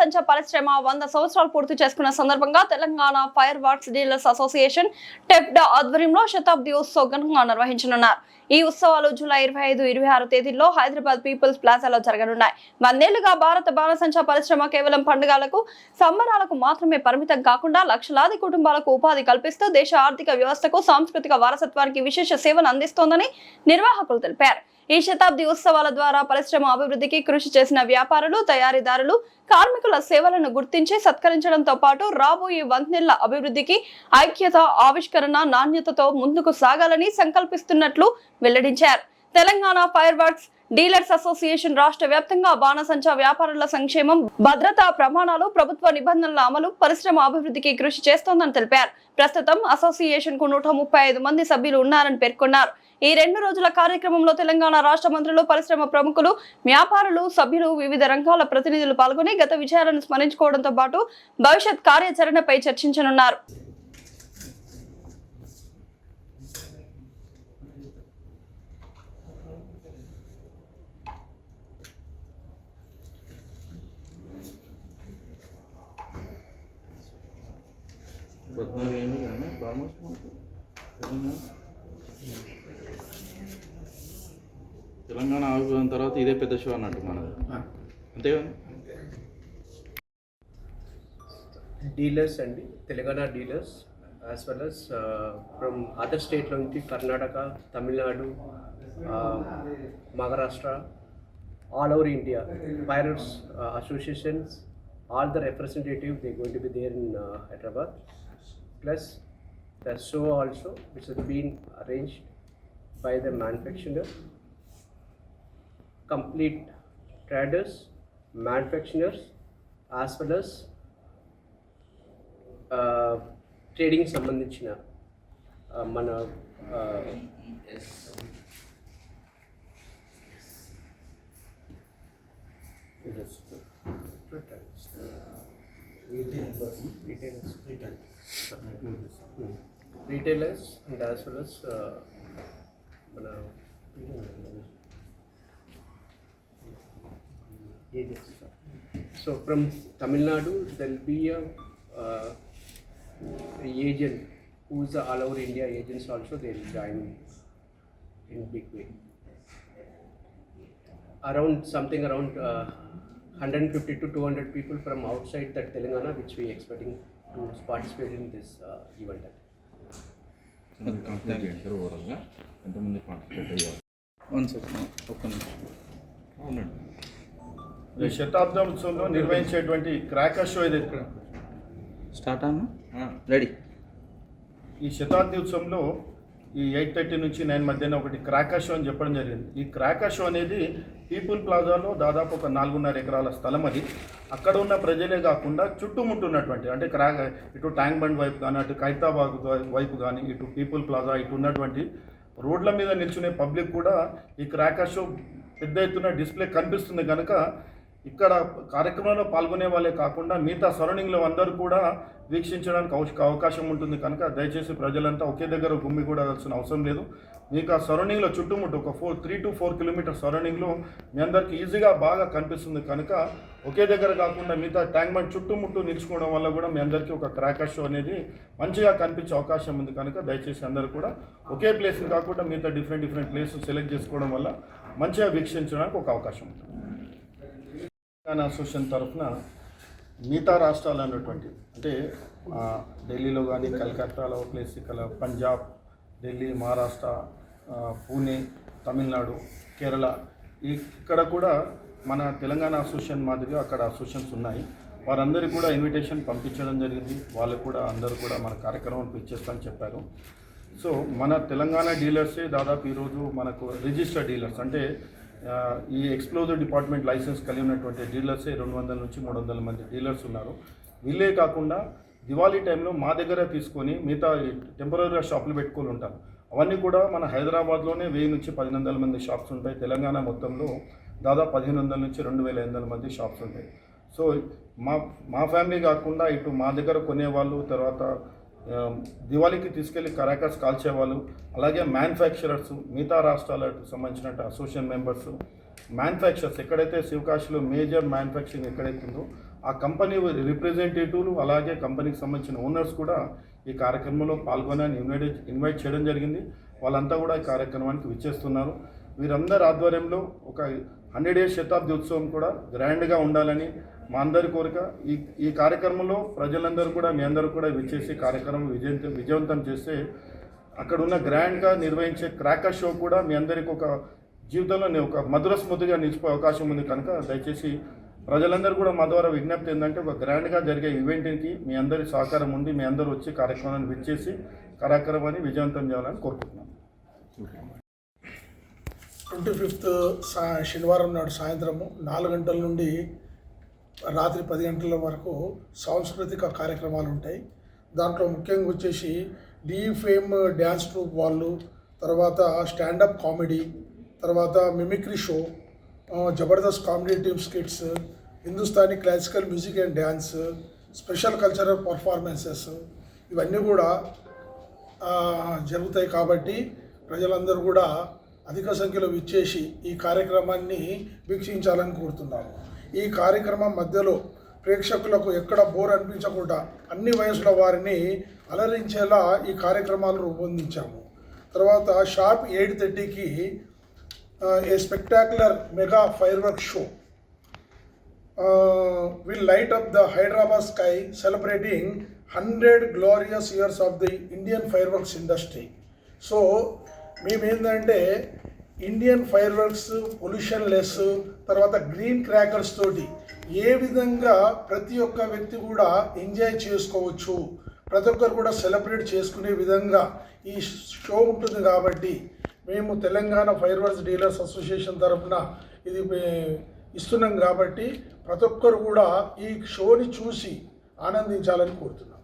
బాణసంచా పరిశ్రమ 100 సంవత్సరాలు పూర్తి చేసుకున్న సందర్భంగా Telangana fire works dealers association TEPDA ఆధ్వర్యంలో శతాబ్ది ఉత్సవ్ ఘనంగా నిర్వహించనున్నారు. ఈ ఉత్సవాలు జూలై 25, 26 తేదీల్లో హైదరాబాద్ పీపుల్స్ ప్లాజాలో జరగనున్నాయి. 100 ఏళ్లుగా భారత బాణసంచా పరిశ్రమ కేవలం పండుగలకు, సంబరాలకు మాత్రమే పరిమితం కాకుండా లక్షలాది కుటుంబాలకు ఉపాధి కల్పిస్తూ దేశ ఆర్థిక వ్యవస్థకు, సాంస్కృతిక వారసత్వానికి విశేష సేవలు అందిస్తోందని నిర్వాహకులు తెలిపారు. ఈ శతాబ్ది ఉత్సవాల ద్వారా పరిశ్రమ అభివృద్ధికి కృషి చేసిన వ్యాపారులు, తయారీదారులు, కార్మికుల సేవలను గుర్తించి సత్కరించడంతో పాటు రాబోయే 100 ఏళ్ల అభివృద్ధికి ఐక్యత, ఆవిష్కరణ, నాణ్యతతో ముందుకు సాగాలని సంకల్పిస్తున్నట్లు వెల్లడించారు. Telangana fire works dealers association రాష్ట్ర వ్యాప్తంగా బాణసంచా వ్యాపారుల సంక్షేమం, భద్రతా ప్రమాణాలు, ప్రభుత్వ నిబంధనల అమలు, పరిశ్రమ అభివృద్ధికి కృషి చేస్తోందని తెలిపారు. ప్రస్తుతం అసోసియేషన్ కు 135 మంది సభ్యులు ఉన్నారని పేర్కొన్నారు. ఈ 2 రోజుల కార్యక్రమంలో తెలంగాణ రాష్ట్ర మంత్రులు, పరిశ్రమ ప్రముఖులు, వ్యాపారులు, సభ్యులు, వివిధ రంగాల ప్రతినిధులు పాల్గొని గత విజయాలను స్మరించుకోవడంతో పాటు భవిష్యత్ కార్యాచరణపై చర్చించనున్నారు. తెలంగాణ ఆవిర్భావం తర్వాత ఇదే పెద్ద షో అన్నట్టు మనది, అంతేగా? డీలర్స్ అండి, Telangana dealers as well as from other స్టేట్లో నుంచి Karnataka, Tamil Nadu, Maharashtra, all over India fires associations, all the representatives, they are going to be there in Hyderabad. Plus the show also, which has been arranged by the manufacturer, complete traders, manufacturers, as well as trading సంబంధించిన మన retailers and as well as so from Tamil Nadu there will be a agent who is the all over India agents also, they will join in big way. Around 150 to 200 people from outside that Telangana, which we expecting to participate in this event. ఈ శతాబ్దం ఉత్సవంలో నిర్వహించేటువంటి cracker show ఇది start అన్న ready. ఈ శతాబ్ది ఉత్సవంలో ఈ 8:30 నుంచి 9 మధ్యన ఒకటి క్రాకర్ షో అని చెప్పడం జరిగింది. ఈ క్రాకర్ షో అనేది పీపుల్ ప్లాజాలో దాదాపు ఒక 4.5 ఎకరాల స్థలం అది. అక్కడ ఉన్న ప్రజలే కాకుండా చుట్టుముట్టున్నటువంటి అంటే ఇటు ట్యాంక్ బండ్ వైపు కానీ, అటు ఖైరతాబాద్ వైపు కానీ, ఇటు పీపుల్ ప్లాజా, ఇటు ఉన్నటువంటి రోడ్ల మీద నిల్చునే పబ్లిక్ కూడా ఈ క్రాకర్ షో పెద్ద ఎత్తున డిస్ప్లే కనిపిస్తుంది కనుక ఇక్కడ కార్యక్రమంలో పాల్గొనే వాళ్ళే కాకుండా మిగతా సరౌండింగ్లో అందరూ కూడా వీక్షించడానికి అవకాశం ఉంటుంది కనుక దయచేసి ప్రజలంతా ఒకే దగ్గర గుమ్మి కూడా వెళ్ళాల్సిన అవసరం లేదు. మీకు ఆ సరౌండింగ్లో చుట్టుముట్టు ఒక 3 to 4 కిలోమీటర్ సరౌండింగ్లో మీ అందరికీ ఈజీగా బాగా కనిపిస్తుంది కనుక ఒకే దగ్గర కాకుండా మిగతా ట్యాంక్ బండ్ చుట్టుముట్టు నిలుచుకోవడం వల్ల కూడా మీ అందరికీ ఒక క్రాకర్ షో అనేది మంచిగా కనిపించే అవకాశం ఉంది కనుక దయచేసి అందరూ కూడా ఒకే ప్లేస్ కాకుండా మిగతా డిఫరెంట్ ప్లేసెస్ సెలెక్ట్ చేసుకోవడం వల్ల మంచిగా వీక్షించడానికి ఒక అవకాశం ఉంటుంది. తెలంగాణ అసోసియేషన్ తరఫున మిగతా రాష్ట్రాలు అన్నటువంటి అంటే ఢిల్లీలో కానీ, కలకత్తాలో ప్లేస్, ఇక్కడ పంజాబ్, ఢిల్లీ, మహారాష్ట్ర, పూణే, తమిళనాడు, కేరళ ఇక్కడ కూడా మన తెలంగాణ అసోసియేషన్ మాదిరిగా అక్కడ అసోసియేషన్స్ ఉన్నాయి. వారందరికీ కూడా ఇన్విటేషన్ పంపించడం జరిగింది. వాళ్ళు కూడా అందరూ కూడా మన కార్యక్రమం ఇచ్చేస్తామని చెప్పారు. సో మన తెలంగాణ డీలర్సే దాదాపు ఈరోజు మనకు రిజిస్టర్డ్ డీలర్స్ అంటే ఈ ఎక్స్ప్లోజివ్ డిపార్ట్మెంట్ లైసెన్స్ కలిగి ఉన్నటువంటి డీలర్సే 200 నుంచి 300 మంది డీలర్స్ ఉన్నారు. వీళ్ళే కాకుండా దివాళీ టైంలో మా దగ్గర తీసుకొని మిగతా టెంపరీగా షాపులు పెట్టుకొని ఉంటారు. అవన్నీ కూడా మన హైదరాబాద్లోనే 1000 నుంచి 1500 మంది షాప్స్ ఉంటాయి. తెలంగాణ మొత్తంలో దాదాపు 1500 నుంచి 2500 మంది షాప్స్ ఉంటాయి. సో మా ఫ్యామిలీ కాకుండా ఇటు మా దగ్గర కొనేవాళ్ళు, తర్వాత దివాళీకి తీసుకెళ్లి క్రాకర్స్ కాల్చేవాళ్ళు, అలాగే మ్యానుఫ్యాక్చరర్స్, మిగతా రాష్ట్రాలకు సంబంధించిన అసోసియేషన్ మెంబర్స్, మ్యానుఫ్యాక్చరర్స్ ఎక్కడైతే శివకాశిలో మేజర్ మ్యానుఫ్యాక్చరింగ్ ఎక్కడైతే ఉందో ఆ కంపెనీ రిప్రజెంటేటివ్లు అలాగే కంపెనీకి సంబంధించిన ఓనర్స్ కూడా ఈ కార్యక్రమంలో పాల్గొనని ఇన్వైట్ చేయడం జరిగింది. వాళ్ళంతా కూడా ఈ కార్యక్రమానికి విచ్చేస్తున్నారు. వీరందరి ఆధ్వర్యంలో ఒక 100 years శతాబ్ది ఉత్సవం కూడా గ్రాండ్గా ఉండాలని మా అందరి కోరిక. ఈ కార్యక్రమంలో ప్రజలందరూ కూడా మీ అందరూ కూడా విచ్చేసి కార్యక్రమం విజయవంతం చేస్తే అక్కడ ఉన్న గ్రాండ్గా నిర్వహించే క్రాకర్ షో కూడా మీ అందరికీ ఒక జీవితంలో ఒక మధుర స్మృతిగా నిలిచిపోయే అవకాశం ఉంది. కనుక దయచేసి ప్రజలందరూ కూడా మా ద్వారా విజ్ఞప్తి ఏంటంటే ఒక గ్రాండ్గా జరిగే ఈవెంట్కి మీ అందరి సహకారం ఉండి మీ అందరూ వచ్చి కార్యక్రమాన్ని విచ్చేసి కార్యక్రమాన్ని విజయవంతం చేయాలని కోరుకుంటున్నాను. 25th శనివారం నాడు సాయంత్రము 4 గంటల నుండి రాత్రి 10 గంటల వరకు సాంస్కృతిక కార్యక్రమాలు ఉంటాయి. దాంట్లో ముఖ్యంగా వచ్చేసి ఫేమ్ డ్యాన్స్ ట్రూప్ వాళ్ళు, తర్వాత స్టాండప్ కామెడీ, తర్వాత mimicry show, Jabardasth comedy team skits, Hindustani classical music and dance, special cultural performances ఇవన్నీ కూడా జరుగుతాయి. కాబట్టి ప్రజలందరూ కూడా అధిక సంఖ్యలో విచ్చేసి ఈ కార్యక్రమాన్ని వీక్షించాలని కోరుతున్నాము. ఈ కార్యక్రమం మధ్యలో ప్రేక్షకులకు ఎక్కడ బోర్ అనిపించకుండా అన్ని వయసుల వారిని అలరించేలా ఈ కార్యక్రమాలు రూపొందించాము. తర్వాత షార్ప్ 8:30కి a spectacular mega fire work show will light up the Hyderabad sky celebrating 100 glorious years of the Indian fireworks industry. So మేమేంటంటే Indian fire works pollution less, తర్వాత గ్రీన్ క్రాకర్స్ తోటి ఏ విధంగా ప్రతి ఒక్క వ్యక్తి కూడా ఎంజాయ్ చేసుకోవచ్చు, ప్రతి ఒక్కరు కూడా సెలబ్రేట్ చేసుకునే విధంగా ఈ షో ఉంటుంది. కాబట్టి మేము Telangana fire works dealers association తరఫున ఇది ఇస్తున్నాం. కాబట్టి ప్రతి ఒక్కరు కూడా ఈ షోని చూసి ఆనందించాలని కోరుతున్నాం.